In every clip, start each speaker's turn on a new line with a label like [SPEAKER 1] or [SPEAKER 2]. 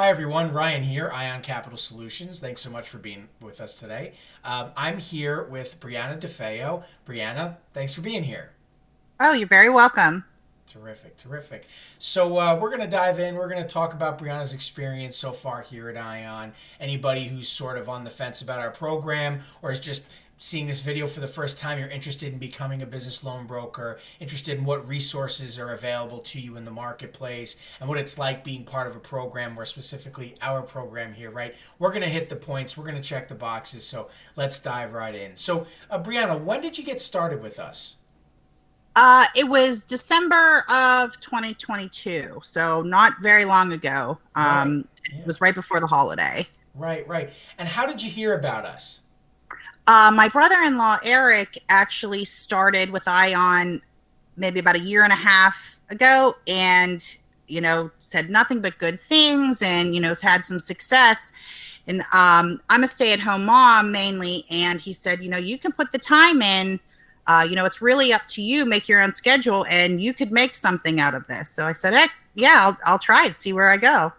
[SPEAKER 1] Hi everyone, Ryan here, Ion Capital Solutions. Thanks so much for being with us today. I'm here with Breanna DeFeo. Breanna, thanks for being here.
[SPEAKER 2] Oh, you're very welcome.
[SPEAKER 1] Terrific, terrific. So we're going to dive in. We're going to talk about Brianna's experience so far here at Ion. Anybody who's sort of on the fence about our program or is just seeing this video for the first time, you're interested in becoming a business loan broker, interested in what resources are available to you in the marketplace, and what it's like being part of a program, more specifically our program here, right? We're going to hit the points. We're going to check the boxes. So let's dive right in. So, Brianna, when did you get started with us?
[SPEAKER 2] It was December of 2022, so not very long ago.
[SPEAKER 1] Right.
[SPEAKER 2] It
[SPEAKER 1] Yeah.
[SPEAKER 2] was right before the holiday.
[SPEAKER 1] Right, right. And how did you hear about us?
[SPEAKER 2] My brother-in-law Eric actually started with Ion maybe about a year and a half ago, and said nothing but good things, and has had some success. And I'm a stay-at-home mom mainly, and he said, you can put the time in. It's really up to you. Make your own schedule, and you could make something out of this. So I said, heck, yeah, I'll try it. See where I go.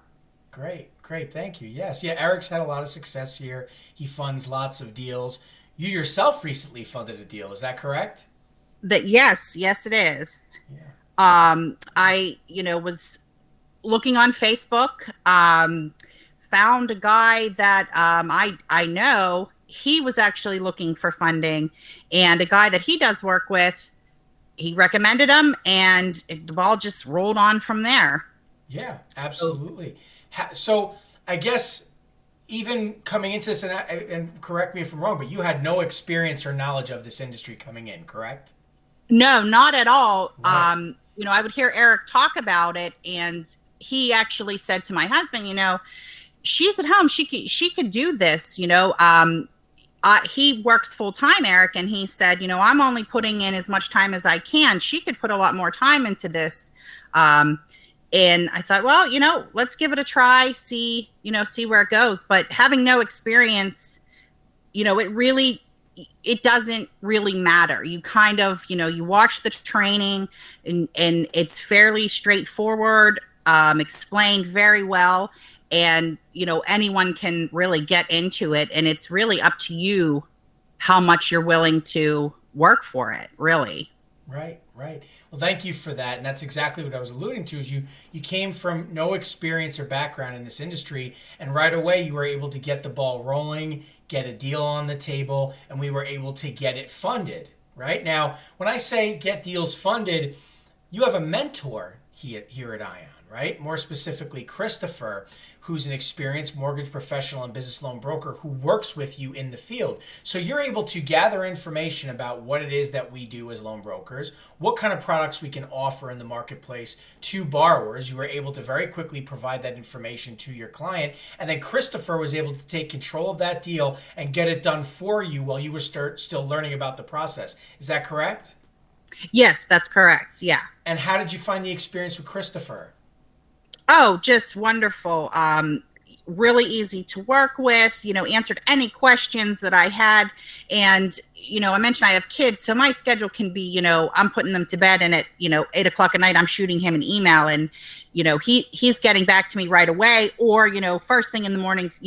[SPEAKER 1] Great, great. Thank you. Yes, yeah. Eric's had a lot of success here. He funds lots of deals. You yourself recently funded a deal. Is that correct?
[SPEAKER 2] That yes, it is.
[SPEAKER 1] Yeah.
[SPEAKER 2] I was looking on Facebook. Found a guy that I know. He was actually looking for funding, and a guy that he does work with, he recommended him, and the ball just rolled on from there.
[SPEAKER 1] Yeah,
[SPEAKER 2] So
[SPEAKER 1] absolutely. So I guess even coming into this, and correct me if I'm wrong, but you had no experience or knowledge of this industry coming in, correct?
[SPEAKER 2] no, not at all.
[SPEAKER 1] Right.
[SPEAKER 2] I would hear Eric talk about it, and he actually said to my husband, she's at home. She could do this. He works full time, Eric, and he said, I'm only putting in as much time as I can. She could put a lot more time into this. Um, and I thought, well, let's give it a try, see where it goes. But having no experience, it doesn't really matter. You kind of, you watch the training, and it's fairly straightforward, explained very well, and anyone can really get into it, and it's really up to you how much you're willing to work for it, really.
[SPEAKER 1] Right, right. Well, thank you for that. And that's exactly what I was alluding to is you came from no experience or background in this industry and right away you were able to get the ball rolling, get a deal on the table, and we were able to get it funded. Right? Now, when I say get deals funded, you have a mentor here at Ion, right? More specifically, Christopher, who's an experienced mortgage professional and business loan broker who works with you in the field. So you're able to gather information about what it is that we do as loan brokers, what kind of products we can offer in the marketplace to borrowers. You were able to very quickly provide that information to your client. And then Christopher was able to take control of that deal and get it done for you while you were still learning about the process. Is that correct?
[SPEAKER 2] Yes, that's correct. Yeah.
[SPEAKER 1] And how did you find the experience with Christopher?
[SPEAKER 2] Oh, just wonderful. Really easy to work with, answered any questions that I had. And, I mentioned I have kids, so my schedule can be, I'm putting them to bed, and at, 8 o'clock at night, I'm shooting him an email, and, he's getting back to me right away, or, first thing in the mornings,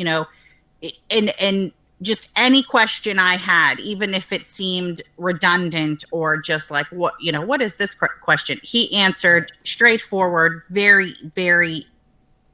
[SPEAKER 2] and just any question I had, even if it seemed redundant or just like, what is this question? He answered straightforward, very, very,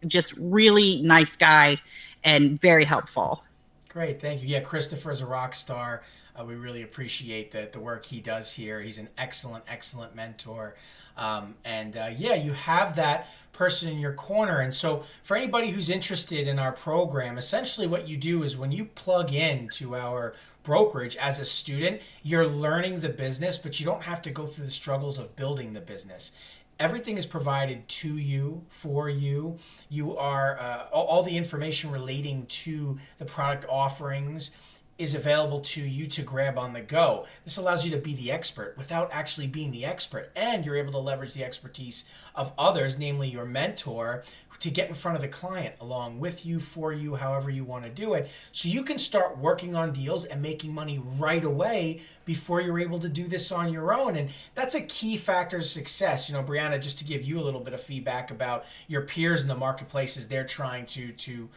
[SPEAKER 2] just really nice guy and very helpful.
[SPEAKER 1] Great, thank you. Yeah, Christopher's a rock star. We really appreciate the work he does here. He's an excellent, excellent mentor. And yeah, you have that person in your corner. And so, for anybody who's interested in our program, essentially what you do is when you plug in to our brokerage as a student, you're learning the business, but you don't have to go through the struggles of building the business. Everything is provided to you for you. You are all the information relating to the product offerings is available to you to grab on the go. This allows you to be the expert without actually being the expert. And you're able to leverage the expertise of others, namely your mentor, to get in front of the client along with you, for you, however you want to do it. So you can start working on deals and making money right away before you're able to do this on your own. And that's a key factor of success. Breanna, just to give you a little bit of feedback about your peers in the marketplace as they're trying to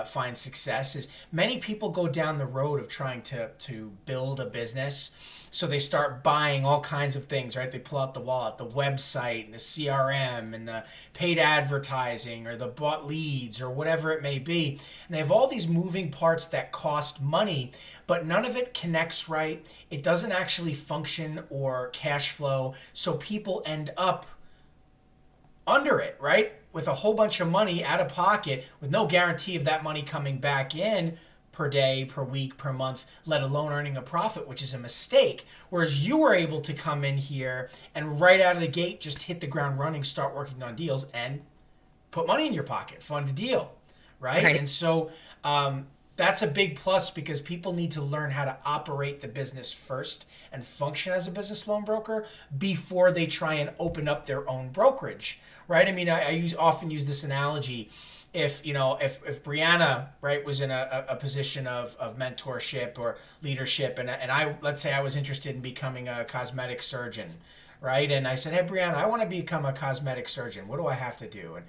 [SPEAKER 1] find success, is many people go down the road of trying to build a business. So they start buying all kinds of things, right? They pull out the wallet, the website, and the CRM, and the paid advertising, or the bought leads, or whatever it may be. And they have all these moving parts that cost money, but none of it connects right. It doesn't actually function or cash flow. So people end up under it, right? With a whole bunch of money out of pocket, with no guarantee of that money coming back in per day, per week, per month, let alone earning a profit, which is a mistake. Whereas you were able to come in here and right out of the gate just hit the ground running, start working on deals, and put money in your pocket, fund a deal, right? And so that's a big plus, because people need to learn how to operate the business first and function as a business loan broker before they try and open up their own brokerage, right? I mean, I often use this analogy. If Breanna, right, was in a position of mentorship or leadership, and let's say I was interested in becoming a cosmetic surgeon, right? And I said, hey, Breanna, I want to become a cosmetic surgeon. What do I have to do?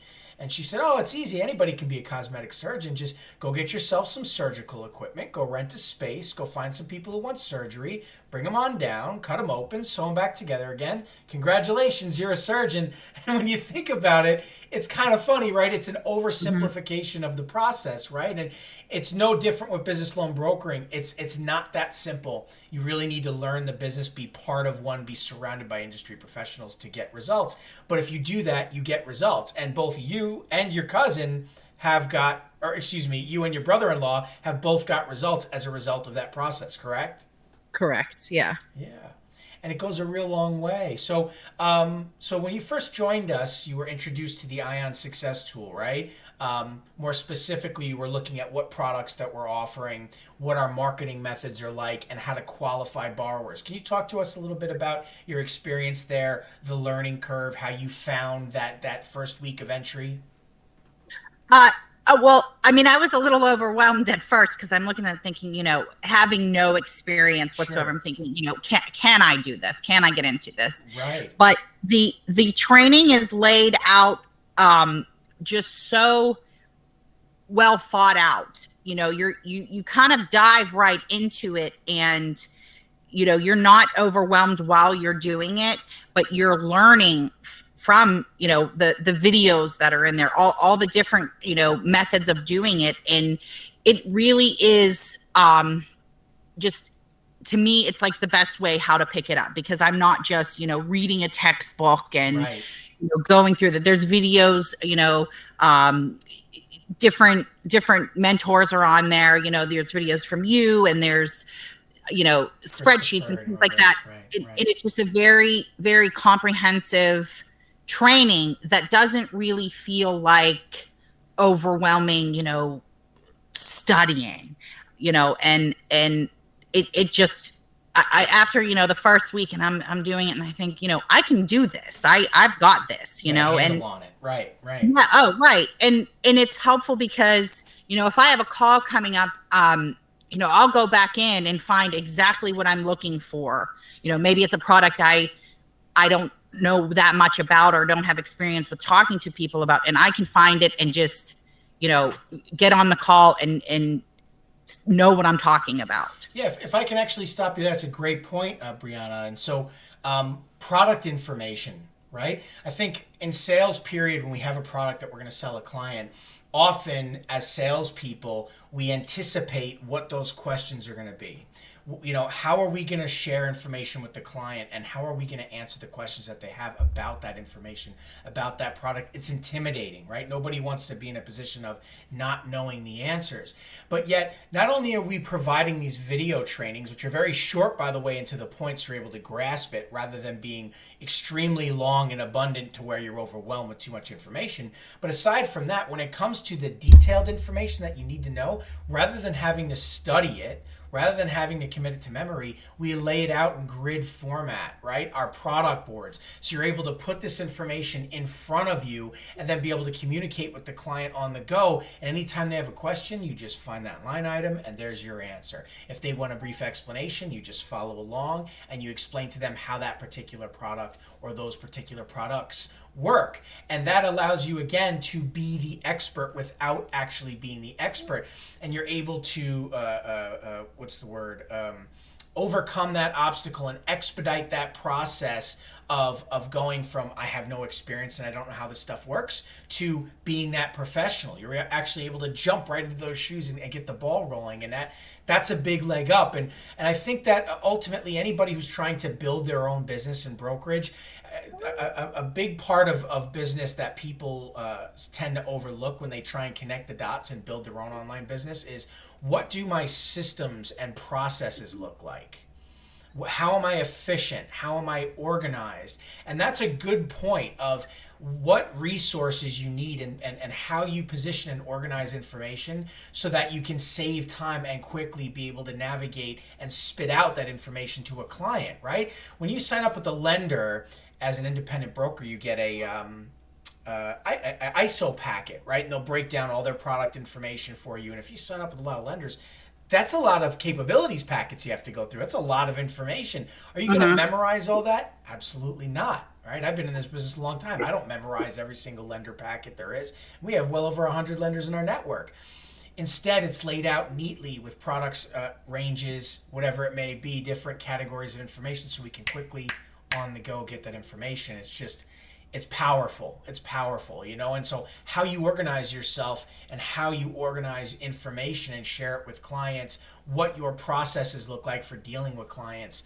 [SPEAKER 1] And she said, oh, it's easy. Anybody can be a cosmetic surgeon. Just go get yourself some surgical equipment, go rent a space, go find some people who want surgery, bring them on down, cut them open, sew them back together again. Congratulations, you're a surgeon. And when you think about it, it's kind of funny, right? It's an oversimplification of the process, right? And it's no different with business loan brokering. It's not that simple. You really need to learn the business, be part of one, be surrounded by industry professionals to get results. But if you do that, you get results. And both you and your cousin have got, or excuse me, you and your brother-in-law have both got results as a result of that process, correct?
[SPEAKER 2] Correct. Yeah.
[SPEAKER 1] Yeah. And it goes a real long way. So, so when you first joined us, you were introduced to the Ion Success Tool, right? More specifically, you were looking at what products that we're offering, what our marketing methods are like, and how to qualify borrowers. Can you talk to us a little bit about your experience there, the learning curve, how you found that first week of entry?
[SPEAKER 2] Well, I mean, I was a little overwhelmed at first, because I'm looking at it thinking, having no experience whatsoever, I'm thinking, can I do this? Can I get into this?
[SPEAKER 1] Right.
[SPEAKER 2] But the training is laid out just so well thought out. You kind of dive right into it, and you're not overwhelmed while you're doing it, but you're learning from the videos that are in there, all the different methods of doing it. And it really is just, to me, it's like the best way how to pick it up, because I'm not just reading a textbook and
[SPEAKER 1] Right.
[SPEAKER 2] Going through that. There's videos, different mentors are on there. There's videos from you, and there's spreadsheets and things like that.
[SPEAKER 1] Right.
[SPEAKER 2] And it's just a very, very comprehensive training that doesn't really feel like overwhelming, studying, and it just, I after, the first week, and I'm doing it, and I think, I can do this. I've got this, and
[SPEAKER 1] on it. Right.
[SPEAKER 2] yeah. Oh, right. And it's helpful because, if I have a call coming up, I'll go back in and find exactly what I'm looking for. Maybe it's a product I don't know that much about, or don't have experience with talking to people about, and I can find it and just, get on the call and know what I'm talking about.
[SPEAKER 1] Yeah, if I can actually stop you, that's a great point, Breanna. And so product information, right? I think in sales period, when we have a product that we're going to sell a client, often as salespeople, we anticipate what those questions are going to be. How are we going to share information with the client, and how are we going to answer the questions that they have about that information, about that product? It's intimidating, right? Nobody wants to be in a position of not knowing the answers. But yet, not only are we providing these video trainings, which are very short, by the way, and to the point, so you're able to grasp it, rather than being extremely long and abundant to where you're overwhelmed with too much information. But aside from that, when it comes to the detailed information that you need to know, rather than having to study it, rather than having to commit it to memory, we lay it out in grid format, right? Our product boards. So you're able to put this information in front of you and then be able to communicate with the client on the go. And anytime they have a question, you just find that line item and there's your answer. If they want a brief explanation, you just follow along and you explain to them how that particular product or those particular products work. And that allows you again to be the expert without actually being the expert. And you're able to overcome that obstacle and expedite that process of going from I have no experience and I don't know how this stuff works to being that professional. You're actually able to jump right into those shoes and get the ball rolling, and that's a big leg up. And I think that ultimately anybody who's trying to build their own business in brokerage, a big part of business that people tend to overlook when they try and connect the dots and build their own online business is, what do my systems and processes look like? How am I efficient? How am I organized? And that's a good point of what resources you need and how you position and organize information so that you can save time and quickly be able to navigate and spit out that information to a client, right? When you sign up with a lender as an independent broker, you get a ISO packet, right? And they'll break down all their product information for you. And if you sign up with a lot of lenders, that's a lot of capabilities packets you have to go through. That's a lot of information. Are you going to memorize all that? Absolutely not. Right? I've been in this business a long time. I don't memorize every single lender packet there is. We have well over 100 lenders in our network. Instead, it's laid out neatly with products, ranges, whatever it may be, different categories of information, so we can quickly on the go get that information. It's powerful. It's powerful, you know? And so how you organize yourself and how you organize information and share it with clients, what your processes look like for dealing with clients,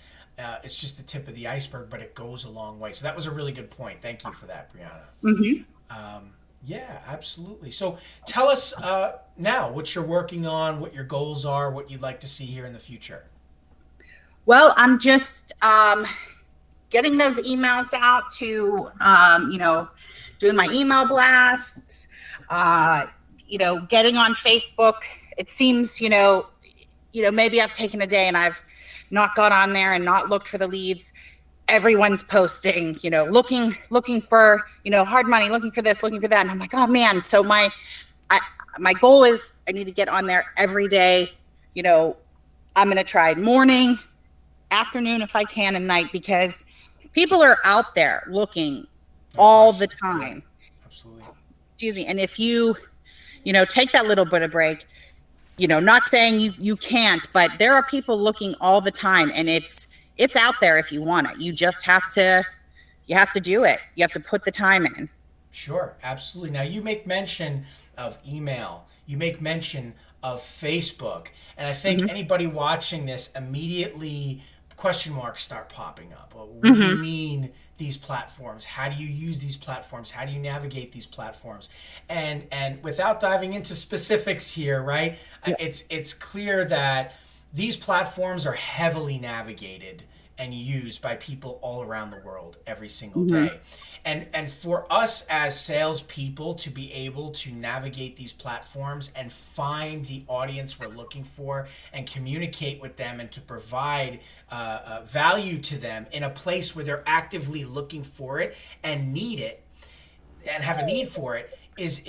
[SPEAKER 1] it's just the tip of the iceberg, but it goes a long way. So that was a really good point. Thank you for that, Breanna. Yeah, absolutely. So tell us now what you're working on, what your goals are, what you'd like to see here in the future.
[SPEAKER 2] Well, I'm just getting those emails out to, doing my email blasts, getting on Facebook. It seems, maybe I've taken a day and I've not got on there and not looked for the leads. Everyone's posting, looking for, hard money, looking for this, looking for that. And I'm like, oh man. So my goal is I need to get on there every day. I'm going to try morning, afternoon, if I can, and night, because people are out there looking all the time.
[SPEAKER 1] Absolutely.
[SPEAKER 2] Excuse me. And if you, take that little bit of break, not saying you can't, but there are people looking all the time, and it's out there if you want it. You just have to do it. You have to put the time in.
[SPEAKER 1] Sure. Absolutely. Now you make mention of email. You make mention of Facebook. And I think anybody watching this immediately question marks start popping up. Well, what do you mean these platforms? How do you use these platforms? How do you navigate these platforms? And without diving into specifics here, right? Yeah. It's clear that these platforms are heavily navigated and used by people all around the world every single day. And for us as salespeople to be able to navigate these platforms and find the audience we're looking for and communicate with them and to provide value to them in a place where they're actively looking for it and need it and have a need for it is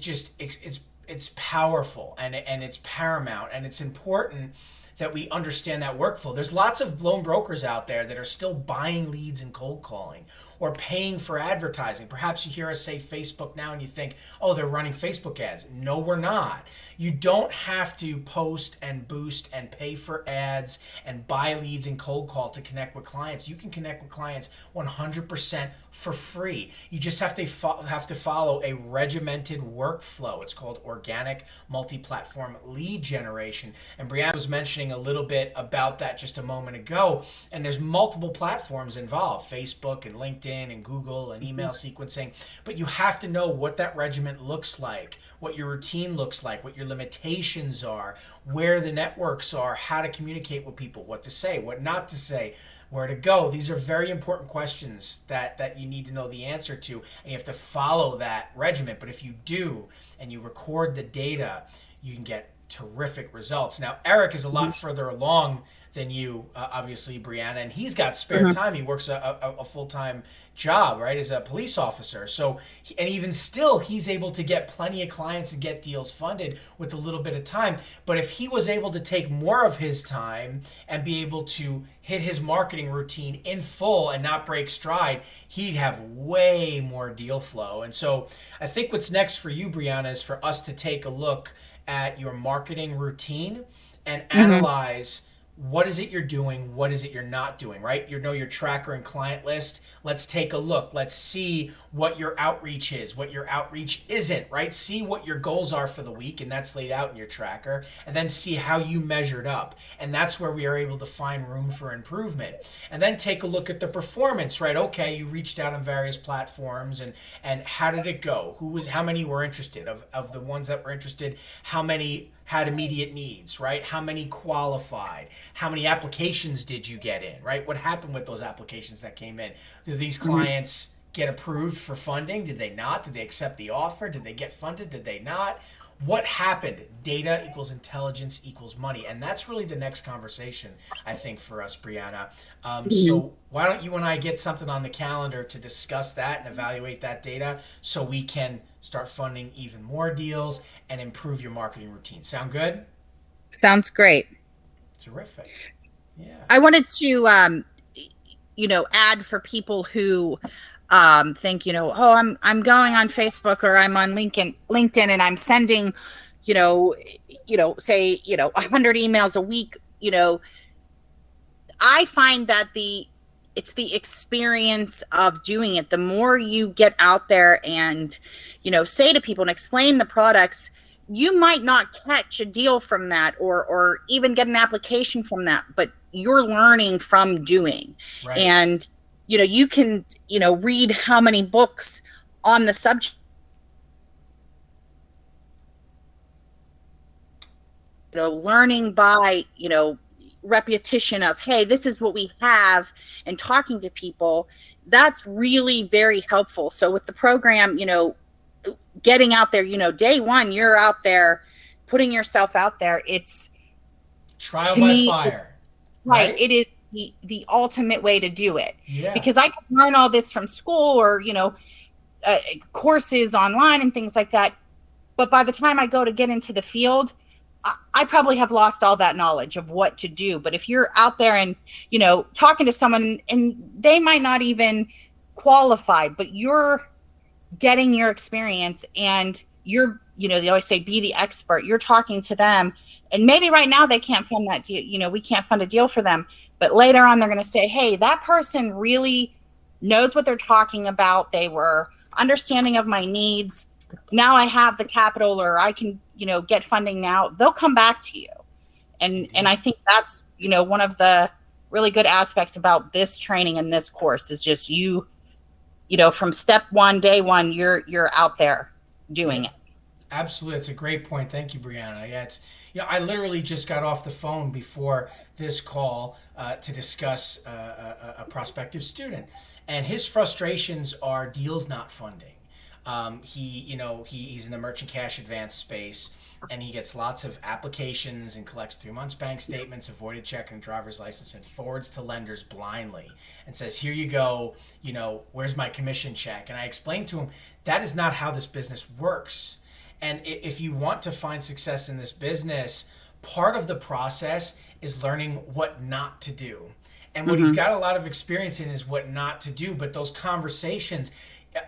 [SPEAKER 1] just it's powerful and it's paramount, and it's important that we understand that workflow. There's lots of lone brokers out there that are still buying leads and cold calling or paying for advertising. Perhaps you hear us say Facebook now and you think, oh, they're running Facebook ads. No, we're not. You don't have to post and boost and pay for ads and buy leads and cold call to connect with clients. You can connect with clients 100% for free. You just have to follow a regimented workflow. It's called organic multi-platform lead generation. And Breanna was mentioning a little bit about that just a moment ago. And there's multiple platforms involved: Facebook and LinkedIn and Google and email sequencing. But you have to know what that regiment looks like, what your routine looks like, what your limitations are, where the networks are, how to communicate with people, what to say, what not to say, where to go. These are very important questions that you need to know the answer to, and you have to follow that regiment. But if you do and you record the data, you can get terrific results. Now, Eric is a lot further along than you, obviously, Breanna, and he's got spare
[SPEAKER 2] Mhm.
[SPEAKER 1] time. He works a full time job, right, as a police officer. So, and even still, he's able to get plenty of clients and get deals funded with a little bit of time. But if he was able to take more of his time and be able to hit his marketing routine in full and not break stride, he'd have way more deal flow. And so, I think what's next for you, Breanna, is for us to take a look at your marketing routine and
[SPEAKER 2] Mhm.
[SPEAKER 1] analyze what is it you're doing, what is it you're not doing, right? You know your tracker and client list. Let's take a look. Let's see what your outreach is, what your outreach isn't, right? See what your goals are for the week, and that's laid out in your tracker, and then see how you measured up. And that's where we are able to find room for improvement. And then take a look at the performance, right? Okay, you reached out on various platforms, and how did it go? How many were interested? Of the ones that were interested, how many had immediate needs, right? How many qualified? How many applications did you get in, right? What happened with those applications that came in? Did these
[SPEAKER 2] Mhm.
[SPEAKER 1] clients get approved for funding? Did they not? Did they accept the offer? Did they get funded? Did they not? What happened? Data equals intelligence equals money. And that's really the next conversation, I think, for us, Breanna.
[SPEAKER 2] Mhm.
[SPEAKER 1] So why don't you and I get something on the calendar to discuss that and evaluate that data so we can start funding even more deals and improve your marketing routine. Sound good?
[SPEAKER 2] Sounds great.
[SPEAKER 1] Terrific. Yeah.
[SPEAKER 2] I wanted to, add for people who think, oh, I'm going on Facebook or I'm on LinkedIn, and I'm sending, you know, say, 100 emails a week. I find that it's the experience of doing it. The more you get out there and, say to people and explain the products, you might not catch a deal from that, or even get an application from that, but you're learning from doing.
[SPEAKER 1] Right.
[SPEAKER 2] And, you can, read how many books on the subject, learning by, repetition of, hey, this is what we have, and talking to people. That's really very helpful. So with the program, getting out there, day one, you're out there putting yourself out there. It's,
[SPEAKER 1] Trial
[SPEAKER 2] to
[SPEAKER 1] by
[SPEAKER 2] me,
[SPEAKER 1] fire.
[SPEAKER 2] right,
[SPEAKER 1] Right?
[SPEAKER 2] it is the ultimate way to do it,
[SPEAKER 1] Yeah.
[SPEAKER 2] because I could learn all this from school, or uh, courses online and things like that, but by the time I go to get into the field, I probably have lost all that knowledge of what to do. But if you're out there and, talking to someone, and they might not even qualify, but you're getting your experience, and you're, they always say, be the expert. You're talking to them, and maybe right now they can't fund that deal. We can't fund a deal for them, but later on they're going to say, hey, that person really knows what they're talking about. They were understanding of my needs. Now I have the capital, or I can, get funding now. They'll come back to you. And
[SPEAKER 1] Indeed.
[SPEAKER 2] I think that's, one of the really good aspects about this training and this course is just from step one, day one, you're out there doing
[SPEAKER 1] Yeah.
[SPEAKER 2] it.
[SPEAKER 1] Absolutely. That's a great point. Thank you, Breanna. Yeah, I literally just got off the phone before this call to discuss a prospective student, and his frustrations are deals not funding. He's in the merchant cash advance space, and he gets lots of applications and collects 3 months bank statements, avoided check and driver's license, and forwards to lenders blindly and says, "Here you go. Where's my commission check?" And I explained to him that is not how this business works. And if you want to find success in this business, part of the process is learning what not to do. And what he's
[SPEAKER 2] Mm-hmm.
[SPEAKER 1] got a lot of experience in is what not to do. But those conversations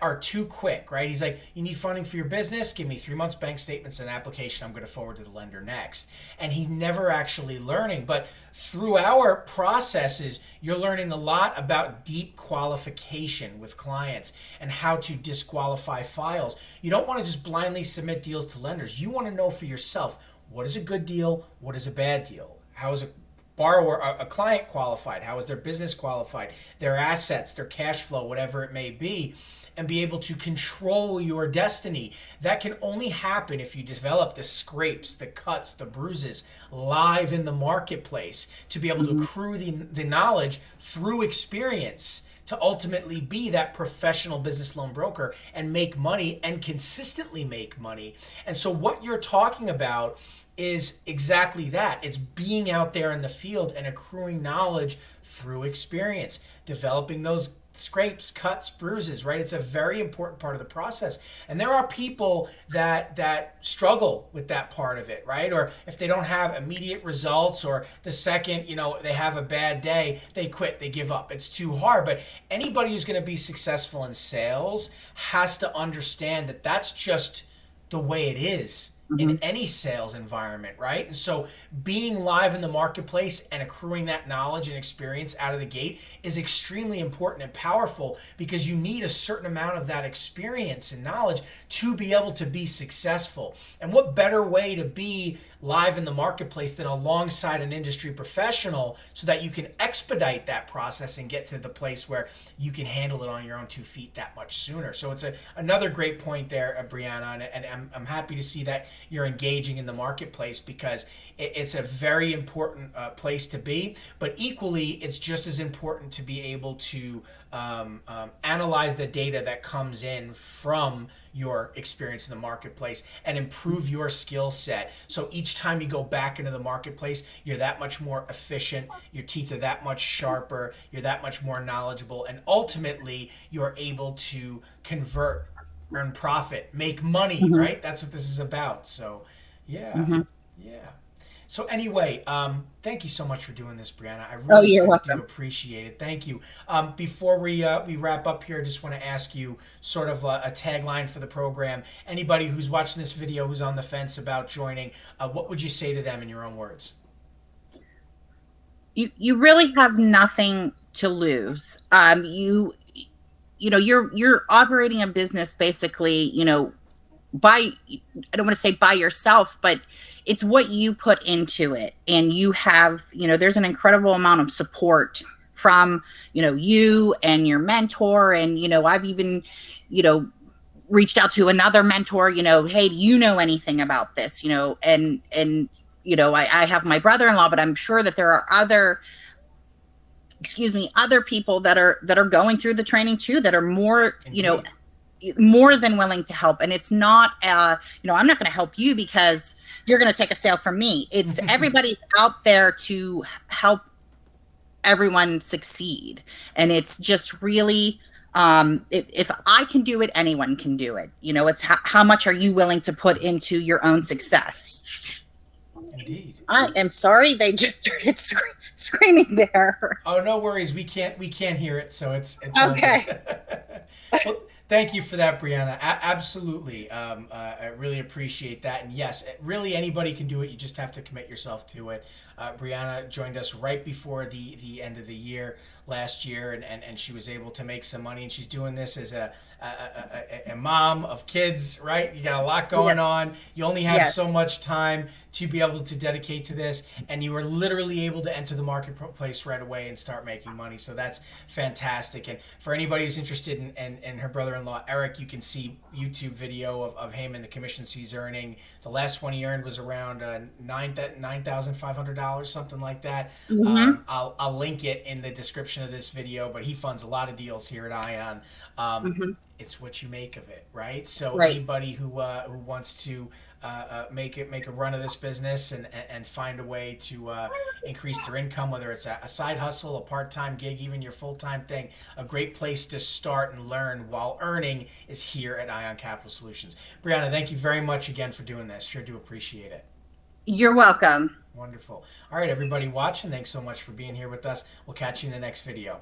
[SPEAKER 1] are too quick, right? He's like, you need funding for your business? Give me 3 months bank statements and an application. I'm going to forward to the lender next. And he's never actually learning. But through our processes, you're learning a lot about deep qualification with clients and how to disqualify files. You don't want to just blindly submit deals to lenders. You want to know for yourself, what is a good deal? What is a bad deal? How is a borrower, a client qualified? How is their business qualified? Their assets, their cash flow, whatever it may be, and be able to control your destiny. That can only happen if you develop the scrapes, the cuts, the bruises live in the marketplace to be able to
[SPEAKER 2] Mm-hmm.
[SPEAKER 1] accrue the knowledge through experience to ultimately be that professional business loan broker and make money and consistently make money. And so what you're talking about is exactly that. It's being out there in the field and accruing knowledge through experience, developing those scrapes, cuts, bruises, right? It's a very important part of the process. And there are people that struggle with that part of it, right? Or if they don't have immediate results, or the second, they have a bad day, they quit, they give up. It's too hard. But anybody who's going to be successful in sales has to understand that that's just the way it is
[SPEAKER 2] Mm-hmm.
[SPEAKER 1] in any sales environment, right? And so being live in the marketplace and accruing that knowledge and experience out of the gate is extremely important and powerful, because you need a certain amount of that experience and knowledge to be able to be successful. And what better way to be live in the marketplace than alongside an industry professional, so that you can expedite that process and get to the place where you can handle it on your own 2 feet that much sooner. So it's another great point there, Breanna, and I'm happy to see that you're engaging in the marketplace, because it's a very important place to be. But equally, it's just as important to be able to analyze the data that comes in from your experience in the marketplace and improve your skill set. So each time you go back into the marketplace, you're that much more efficient, your teeth are that much sharper, you're that much more knowledgeable, and ultimately you're able to convert, earn profit, make money,
[SPEAKER 2] Mm-hmm.
[SPEAKER 1] right? That's what this is about. So, yeah,
[SPEAKER 2] Mm-hmm.
[SPEAKER 1] yeah. So anyway, thank you so much for doing this, Breanna. I
[SPEAKER 2] Oh,
[SPEAKER 1] really
[SPEAKER 2] you're
[SPEAKER 1] do
[SPEAKER 2] welcome.
[SPEAKER 1] appreciate it. Thank you. Before we wrap up here, I just want to ask you sort of a tagline for the program. Anybody who's watching this video who's on the fence about joining, what would you say to them in your own words?
[SPEAKER 2] You really have nothing to lose. You're operating a business basically, by, I don't want to say by yourself, but it's what you put into it. And you have, there's an incredible amount of support from, you and your mentor. And, I've even, you know, reached out to another mentor, hey, do you know anything about this? I have my brother-in-law, but I'm sure that there are other people that are going through the training too, that are more,
[SPEAKER 1] Indeed.
[SPEAKER 2] more than willing to help. And it's not, I'm not going to help you because you're going to take a sale from me. It's everybody's out there to help everyone succeed. And it's just really, if I can do it, anyone can do it. It's how much are you willing to put into your own success?
[SPEAKER 1] Indeed.
[SPEAKER 2] I am sorry, they just started screaming there.
[SPEAKER 1] Oh, no worries. We can't hear it, so it's all good.
[SPEAKER 2] Okay.
[SPEAKER 1] Well, thank you for that, Breanna. Absolutely. I really appreciate that. And yes, really anybody can do it. You just have to commit yourself to it. Breanna joined us right before the end of the year last year, and she was able to make some money. And she's doing this as a mom of kids, right? You got a lot going
[SPEAKER 2] Yes.
[SPEAKER 1] on. You only have
[SPEAKER 2] Yes.
[SPEAKER 1] so much time to be able to dedicate to this, and you were literally able to enter the marketplace right away and start making money. So that's fantastic. And for anybody who's interested in her brother-in-law Eric, you can see YouTube video of him and the commissions he's earning. The last one he earned was around $9,500, something like that.
[SPEAKER 2] Mm-hmm.
[SPEAKER 1] I'll link it in the description of this video, but he funds a lot of deals here at Ion.
[SPEAKER 2] Mm-hmm.
[SPEAKER 1] It's what you make of it, right? So
[SPEAKER 2] Right.
[SPEAKER 1] anybody who wants to make a run of this business and find a way to increase their income, whether it's a side hustle, a part-time gig, even your full-time thing, a great place to start and learn while earning is here at Ion Capital Solutions. Breanna, thank you very much again for doing this. Sure do appreciate it.
[SPEAKER 2] You're welcome.
[SPEAKER 1] Wonderful. All right, everybody watching, thanks so much for being here with us. We'll catch you in the next video.